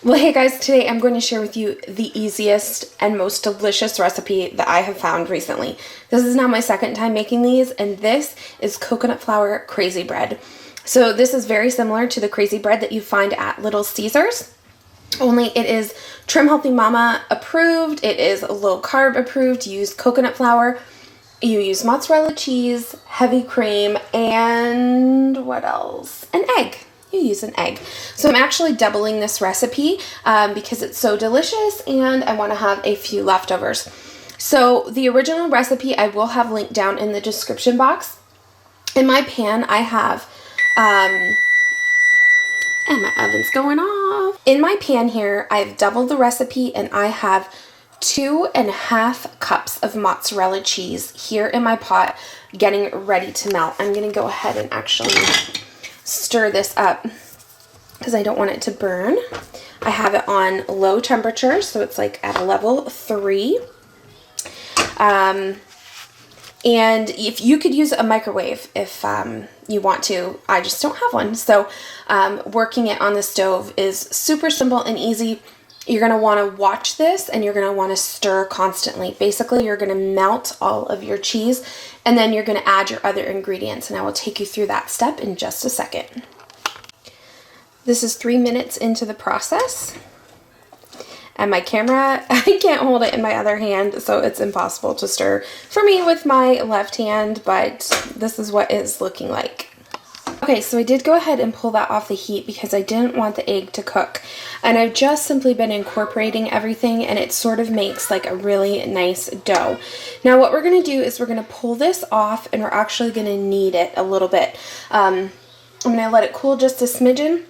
Well, hey guys, today I'm going to share with you the easiest and most delicious recipe that I have found recently. This is now my second time making these, and this is coconut flour crazy bread. So this is very similar to the crazy bread that you find at Little Caesars, only it is Trim Healthy Mama approved, it is low carb approved. You use coconut flour, you use mozzarella cheese, heavy cream, and what else? An egg. You use an egg. So I'm actually doubling this recipe because it's so delicious and I want to have a few leftovers. So the original recipe I will have linked down in the description box. In my pan I have, and my oven's going off. In my pan here I've doubled the recipe and I have 2.5 cups of mozzarella cheese here in my pot getting ready to melt. I'm going to go ahead and actually stir this up because I don't want it to burn. I have it on low temperature, so it's like at a level 3. And if you could use a microwave if you want to, I just don't have one. So working it on the stove is super simple and easy. You're going to want to watch this and you're going to want to stir constantly. Basically, you're going to melt all of your cheese and then you're going to add your other ingredients, and I will take you through that step in just a second. This is 3 minutes into the process, and my camera, I can't hold it in my other hand, so it's impossible to stir for me with my left hand, but this is what it's looking like. Okay, so I did go ahead and pull that off the heat because I didn't want the egg to cook. And I've just simply been incorporating everything, and it sort of makes like a really nice dough. Now what we're going to do is we're going to pull this off, and we're actually going to knead it a little bit. I'm going to let it cool just a smidgen,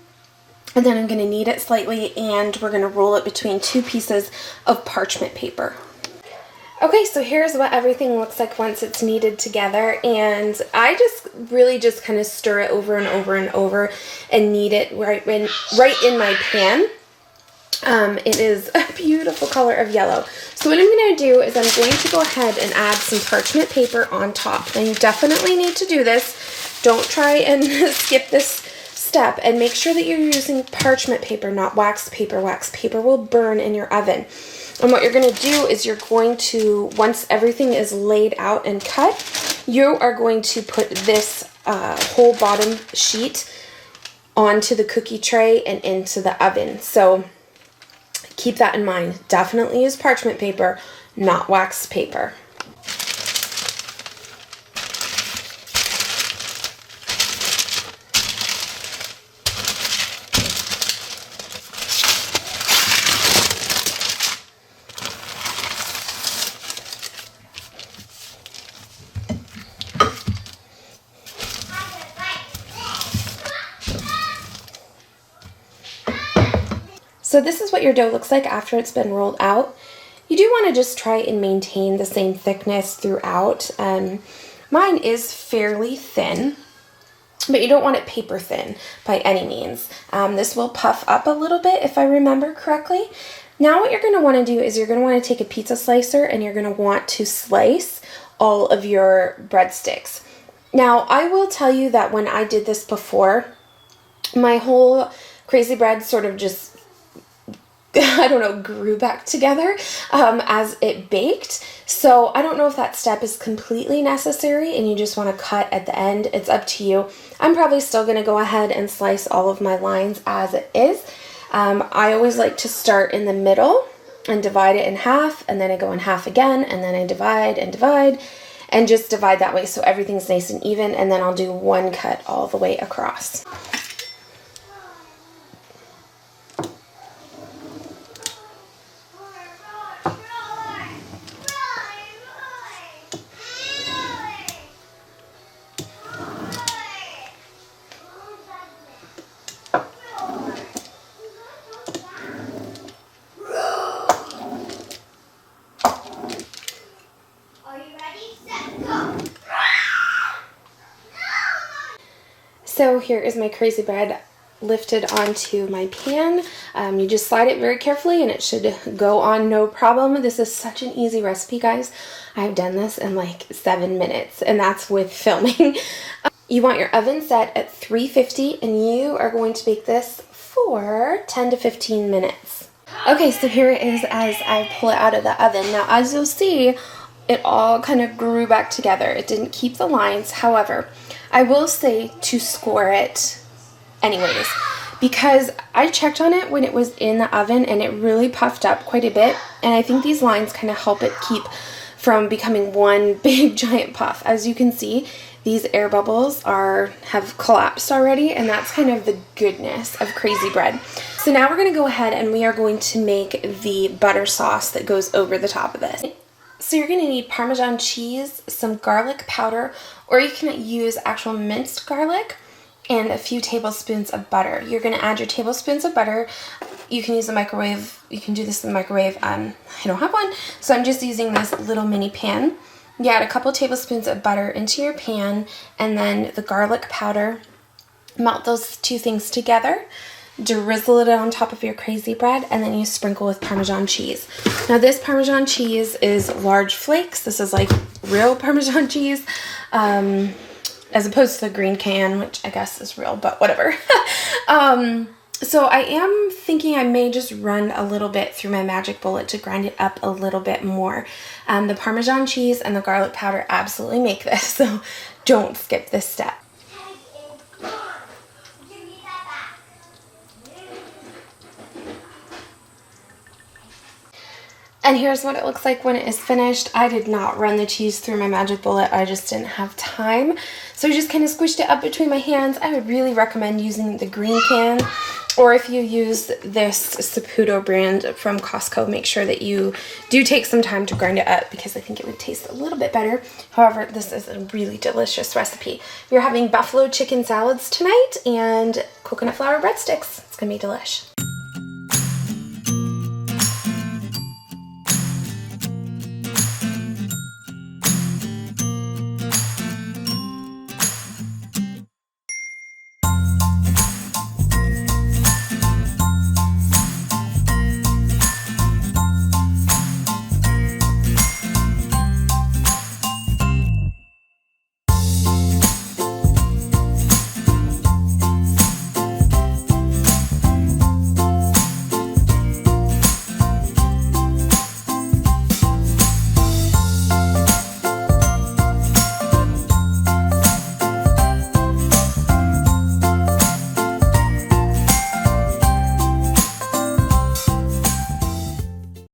and then I'm going to knead it slightly, and we're going to roll it between 2 pieces of parchment paper. Okay, so here's what everything looks like once it's kneaded together, and I just really just kind of stir it over and over and over and knead it right in my pan. It is a beautiful color of yellow. So what I'm going to do is I'm going to go ahead and add some parchment paper on top. And you definitely need to do this. Don't try and skip this step, and make sure that you're using parchment paper, not wax paper. Wax paper will burn in your oven. And what you're going to do is you're going to, once everything is laid out and cut, you are going to put this whole bottom sheet onto the cookie tray and into the oven. So keep that in mind. Definitely use parchment paper, not wax paper. So this is what your dough looks like after it's been rolled out. You do want to just try and maintain the same thickness throughout. Mine is fairly thin, but you don't want it paper thin by any means. This will puff up a little bit if I remember correctly. Now what you're going to want to do is you're going to want to take a pizza slicer and you're going to want to slice all of your breadsticks. Now I will tell you that when I did this before, my whole crazy bread sort of just I don't know, grew back together as it baked. So I don't know if that step is completely necessary and you just want to cut at the end. It's up to you. I'm probably still going to go ahead and slice all of my lines as it is. I always like to start in the middle and divide it in half, and then I go in half again, and then I divide and divide and just divide that way so everything's nice and even, and then I'll do one cut all the way across. So here is my crazy bread lifted onto my pan. You just slide it very carefully and it should go on no problem. This is such an easy recipe, guys. I've done this in like 7 minutes, and that's with filming. You want your oven set at 350, and you are going to bake this for for 10 to 15 minutes. Okay, so here it is as I pull it out of the oven. Now, as you'll see, it all kind of grew back together. It didn't keep the lines. However, I will say to score it anyways, because I checked on it when it was in the oven and it really puffed up quite a bit. And I think these lines kind of help it keep from becoming one big giant puff. As you can see, these air bubbles have collapsed already, and that's kind of the goodness of crazy bread. So now we're going to go ahead and we are going to make the butter sauce that goes over the top of this. So you're going to need Parmesan cheese, some garlic powder, or you can use actual minced garlic, and a few tablespoons of butter. You're going to add your tablespoons of butter. You can use a microwave. You can do this in the microwave. I don't have one, so I'm just using this little mini pan. You add a couple tablespoons of butter into your pan, and then the garlic powder. Melt those two things together. Drizzle it on top of your crazy bread, and then you sprinkle with Parmesan cheese. Now this Parmesan cheese is large flakes. This is like real Parmesan cheese, as opposed to the green can, which I guess is real, but whatever. So I am thinking I may just run a little bit through my magic bullet to grind it up a little bit more. The Parmesan cheese and the garlic powder absolutely make this, so don't skip this step. And here's what it looks like when it is finished. I did not run the cheese through my magic bullet. I just didn't have time. So I just kind of squished it up between my hands. I would really recommend using the green can. Or if you use this Saputo brand from Costco, make sure that you do take some time to grind it up because I think it would taste a little bit better. However, this is a really delicious recipe. We're having buffalo chicken salads tonight and coconut flour breadsticks. It's going to be delish.